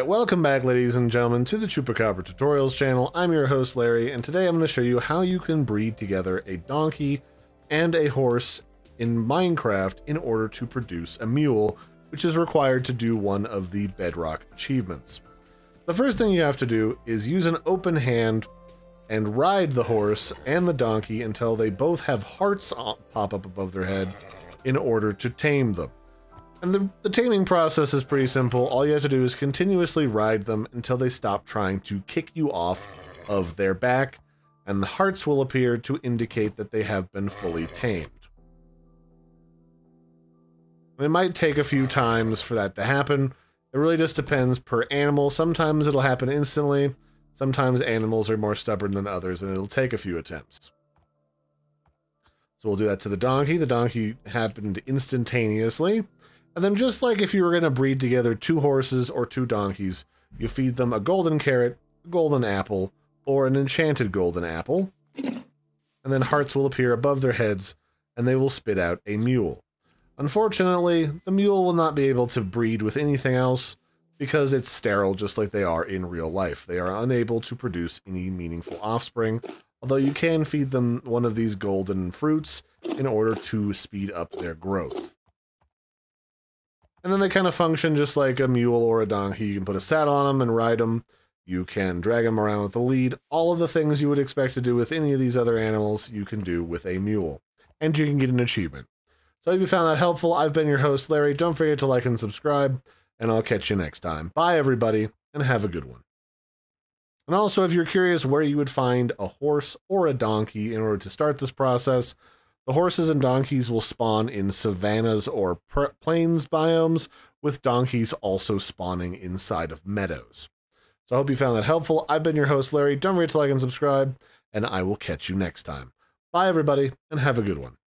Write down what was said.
Alright, welcome back ladies and gentlemen to the Chupacabra Tutorials channel. I'm your host Larry, and today I'm going to show you how you can breed together a donkey and a horse in Minecraft in order to produce a mule, which is required to do one of the bedrock achievements. The first thing you have to do is use an open hand and ride the horse and the donkey until they both have hearts pop up above their head in order to tame them. And the taming process is pretty simple. All you have to do is continuously ride them until they stop trying to kick you off of their back, and the hearts will appear to indicate that they have been fully tamed. It might take a few times for that to happen. It really just depends per animal. Sometimes it'll happen instantly. Sometimes animals are more stubborn than others, and it'll take a few attempts. So we'll do that to the donkey. The donkey happened instantaneously. And then just like if you were going to breed together two horses or two donkeys, you feed them a golden carrot, a golden apple, or an enchanted golden apple. And then hearts will appear above their heads, and they will spit out a mule. Unfortunately, the mule will not be able to breed with anything else because it's sterile just like they are in real life. They are unable to produce any meaningful offspring, although you can feed them one of these golden fruits in order to speed up their growth. And then they kind of function just like a mule or a donkey. You can put a saddle on them and ride them. You can drag them around with a lead. All of the things you would expect to do with any of these other animals, you can do with a mule. And you can get an achievement. So if you found that helpful, I've been your host, Larry. Don't forget to like and subscribe, and I'll catch you next time. Bye, everybody, and have a good one. And also, if you're curious where you would find a horse or a donkey in order to start this process, the horses and donkeys will spawn in savannas or plains biomes, with donkeys also spawning inside of meadows. So I hope you found that helpful. I've been your host, Larry. Don't forget to like and subscribe, and I will catch you next time. Bye, everybody, and have a good one.